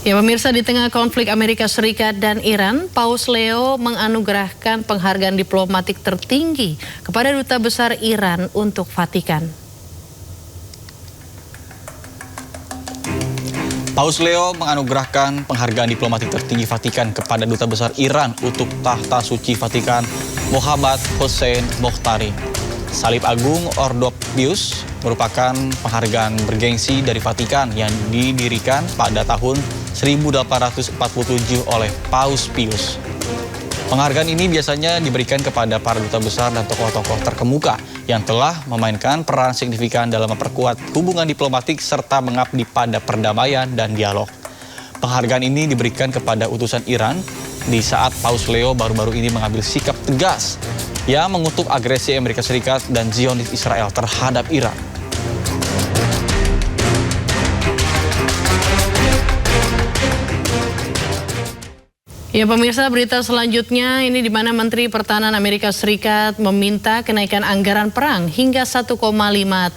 Ya pemirsa, di tengah konflik Amerika Serikat dan Iran, Paus Leo menganugerahkan penghargaan diplomatik tertinggi kepada Duta Besar Iran untuk Vatikan. Paus Leo menganugerahkan penghargaan diplomatik tertinggi Vatikan kepada Duta Besar Iran untuk Tahta Suci Vatikan, Mohammad Hossein Mokhtari. Salib Agung Ordo Pius merupakan penghargaan bergengsi dari Vatikan yang didirikan pada tahun 1847 oleh Paus Pius. Penghargaan ini biasanya diberikan kepada para duta besar dan tokoh-tokoh terkemuka yang telah memainkan peran signifikan dalam memperkuat hubungan diplomatik serta mengabdi pada perdamaian dan dialog. Penghargaan ini diberikan kepada utusan Iran di saat Paus Leo baru-baru ini mengambil sikap tegas yang mengutuk agresi Amerika Serikat dan Zionis Israel terhadap Iran. Ya pemirsa, berita selanjutnya ini di mana Menteri Pertahanan Amerika Serikat meminta kenaikan anggaran perang hingga 1,5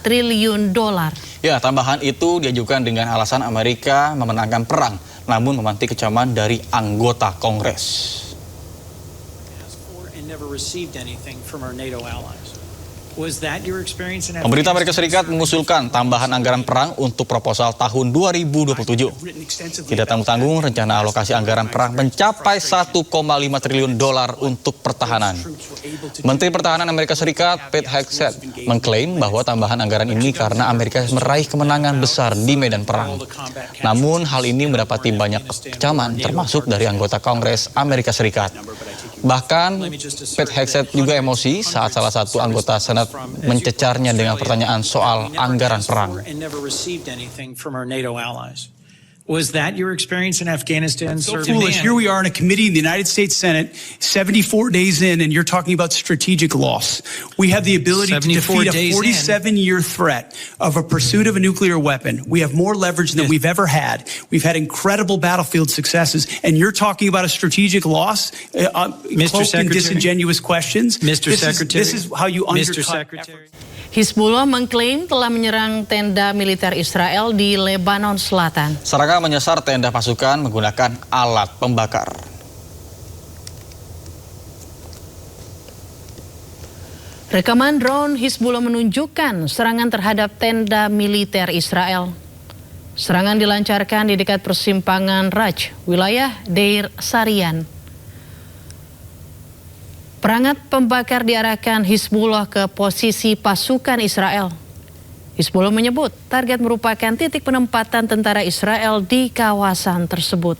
triliun dolar. Ya, tambahan itu diajukan dengan alasan Amerika memenangkan perang, namun memantik kecaman dari anggota Kongres. Pemerintah Amerika Serikat mengusulkan tambahan anggaran perang untuk proposal tahun 2027. Tidak tanggung-tanggung, rencana alokasi anggaran perang mencapai 1,5 triliun dolar untuk pertahanan. Menteri Pertahanan Amerika Serikat, Pete Hegseth, mengklaim bahwa tambahan anggaran ini karena Amerika meraih kemenangan besar di medan perang. Namun hal ini mendapati banyak kecaman, termasuk dari anggota Kongres Amerika Serikat. Bahkan Pete Hegseth juga emosi saat salah satu anggota Senat mencecarnya dengan pertanyaan soal anggaran perang. Was that your experience in Afghanistan? So foolish. Here we are in a committee in the United States Senate, 74 days in, and you're talking about strategic loss. We have the ability to defeat a 47-year threat of a pursuit of a nuclear weapon. We have more leverage than we've ever had. We've had incredible battlefield successes, and you're talking about a strategic loss? Cloaked in disingenuous questions? Mr. Secretary, this is how you undercut. Hizbullah mengklaim telah menyerang tenda militer Israel di Lebanon Selatan. Serangan menyasar tenda pasukan menggunakan alat pembakar. Rekaman drone Hizbullah menunjukkan serangan terhadap tenda militer Israel. Serangan dilancarkan di dekat persimpangan Raj, wilayah Deir Sarian. Perangat pembakar diarahkan Hizbullah ke posisi pasukan Israel. Hizbullah menyebut target merupakan titik penempatan tentara Israel di kawasan tersebut.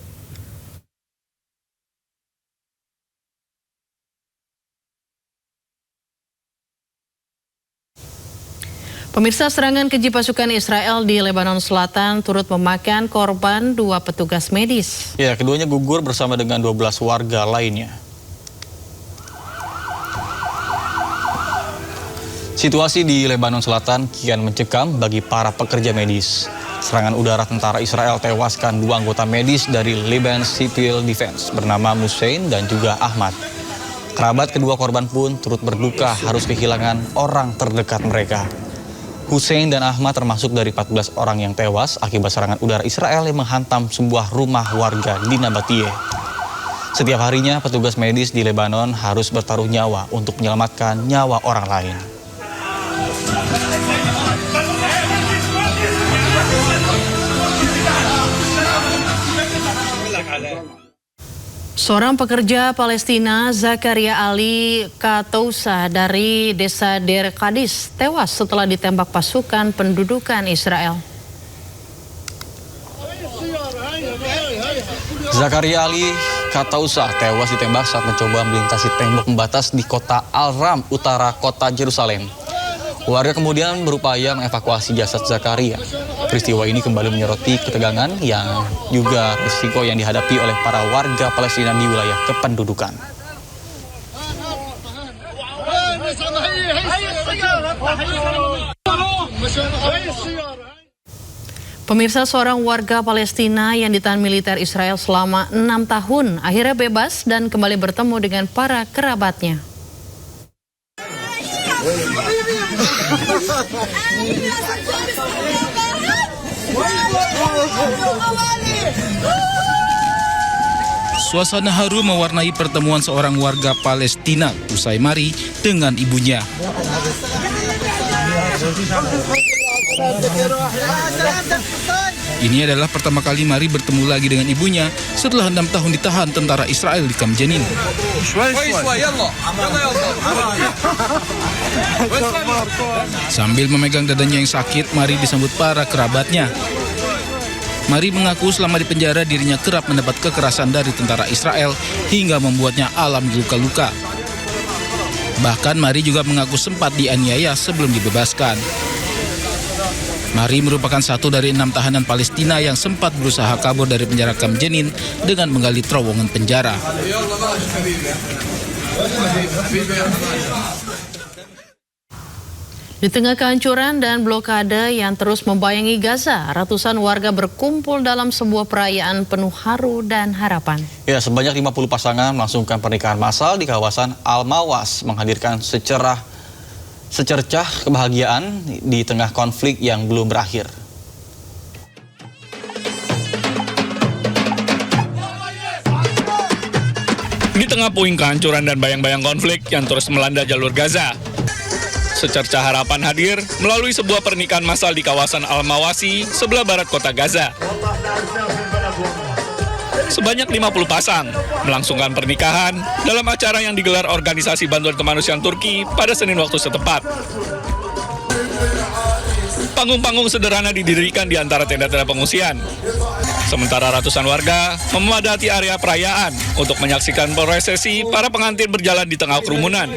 Pemirsa, serangan keji pasukan Israel di Lebanon Selatan turut memakan korban 2 petugas medis. Ya, keduanya gugur bersama dengan 12 warga lainnya. Situasi di Lebanon Selatan kian mencekam bagi para pekerja medis. Serangan udara tentara Israel tewaskan 2 anggota medis dari Lebanon Civil Defense bernama Hussein dan juga Ahmad. Kerabat kedua korban pun turut berduka harus kehilangan orang terdekat mereka. Hussein dan Ahmad termasuk dari 14 orang yang tewas akibat serangan udara Israel yang menghantam sebuah rumah warga di Nabatiyeh. Setiap harinya petugas medis di Lebanon harus bertaruh nyawa untuk menyelamatkan nyawa orang lain. Seorang pekerja Palestina, Zakaria Ali Katousa dari desa Der Kadis, tewas setelah ditembak pasukan pendudukan Israel. Zakaria Ali Katousa tewas ditembak saat mencoba melintasi tembok pembatas di kota Al-Ram, utara kota Yerusalem. Warga kemudian berupaya mengevakuasi jasad Zakaria. Peristiwa ini kembali menyoroti ketegangan yang juga risiko yang dihadapi oleh para warga Palestina di wilayah kependudukan. Pemirsa, seorang warga Palestina yang ditahan militer Israel selama 6 tahun akhirnya bebas dan kembali bertemu dengan para kerabatnya. suasana haru mewarnai pertemuan seorang warga Palestina usai Mari dengan ibunya. Ini adalah pertama kali Mari bertemu lagi dengan ibunya setelah 6 tahun ditahan tentara Israel di Kamp Jenin. Sambil memegang dadanya yang sakit, Mari disambut para kerabatnya. Mari mengaku selama di penjara dirinya kerap mendapat kekerasan dari tentara Israel hingga membuatnya alami luka-luka. Bahkan Mari juga mengaku sempat dianiaya sebelum dibebaskan. Mari merupakan satu dari 6 tahanan Palestina yang sempat berusaha kabur dari penjara Kamp Jenin dengan menggali terowongan penjara. Di tengah kehancuran dan blokade yang terus membayangi Gaza, ratusan warga berkumpul dalam sebuah perayaan penuh haru dan harapan. Ya, sebanyak 50 pasangan melangsungkan pernikahan massal di kawasan Al-Mawas, menghadirkan secercah kebahagiaan di tengah konflik yang belum berakhir. Di tengah puing kehancuran dan bayang-bayang konflik yang terus melanda jalur Gaza, secercah harapan hadir melalui sebuah pernikahan massal di kawasan Al-Mawasi, sebelah barat kota Gaza. Sebanyak 50 pasang melangsungkan pernikahan dalam acara yang digelar Organisasi Bantuan Kemanusiaan Turki pada Senin waktu setempat. Panggung-panggung sederhana didirikan di antara tenda-tenda pengungsian. Sementara ratusan warga memadati area perayaan untuk menyaksikan prosesi para pengantin berjalan di tengah kerumunan.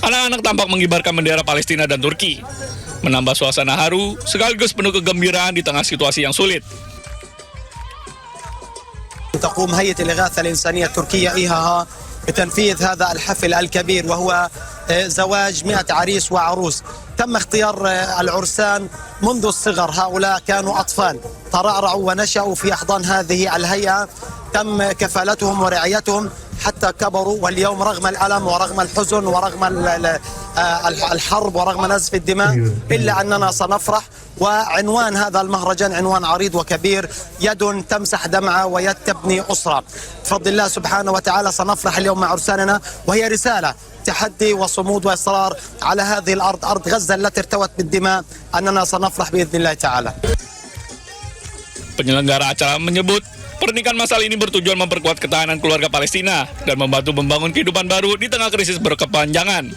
Anak-anak tampak mengibarkan bendera Palestina dan Turki, menambah suasana haru sekaligus penuh kegembiraan di tengah situasi yang sulit. تقوم هيئة الإغاثة الإنسانية التركية إيهاها بتنفيذ هذا الحفل الكبير وهو زواج 100 عريس وعروس. تم اختيار العرسان منذ الصغر، هؤلاء كانوا أطفال ترعرعوا ونشأوا في أحضان هذه الهيئة، تم كفالتهم ورعايتهم حتى كبروا، واليوم رغم الألم ورغم الحزن ورغم الحرب ورغم نزف الدماء إلا أننا سنفرح. وعنوان هذا المهرجان عنوان عريض وكبير، يد تمسح دمعة ويد تبني أسرة. بفضل الله سبحانه وتعالى سنفرح اليوم مع عرساننا، وهي رسالة تحدي وصمود وإصرار على هذه الأرض، أرض غزة التي ارتوت بالدماء، أننا سنفرح بإذن الله تعالى. Penyelenggara acara menyebut pernikahan massal ini bertujuan memperkuat ketahanan keluarga Palestina dan membantu membangun kehidupan baru di tengah krisis berkepanjangan.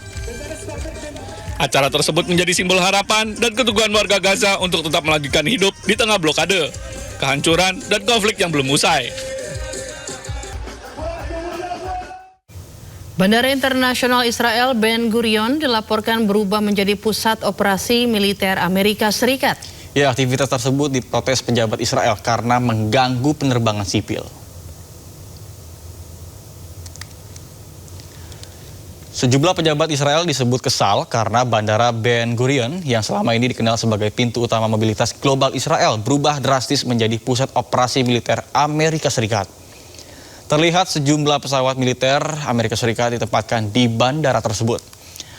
Acara tersebut menjadi simbol harapan dan keteguhan warga Gaza untuk tetap melanjutkan hidup di tengah blokade, kehancuran, dan konflik yang belum usai. Bandara Internasional Israel Ben Gurion dilaporkan berubah menjadi pusat operasi militer Amerika Serikat. Ya, aktivitas tersebut diprotes pejabat Israel karena mengganggu penerbangan sipil. Sejumlah pejabat Israel disebut kesal karena Bandara Ben Gurion yang selama ini dikenal sebagai pintu utama mobilitas global Israel berubah drastis menjadi pusat operasi militer Amerika Serikat. Terlihat sejumlah pesawat militer Amerika Serikat ditempatkan di bandara tersebut.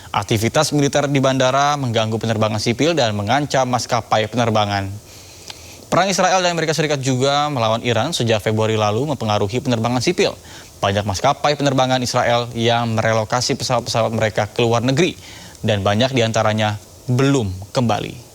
Aktivitas militer di bandara mengganggu penerbangan sipil dan mengancam maskapai penerbangan. Perang Israel dan Amerika Serikat juga melawan Iran sejak Februari lalu mempengaruhi penerbangan sipil. Banyak maskapai penerbangan Israel yang merelokasi pesawat-pesawat mereka ke luar negeri dan banyak diantaranya belum kembali.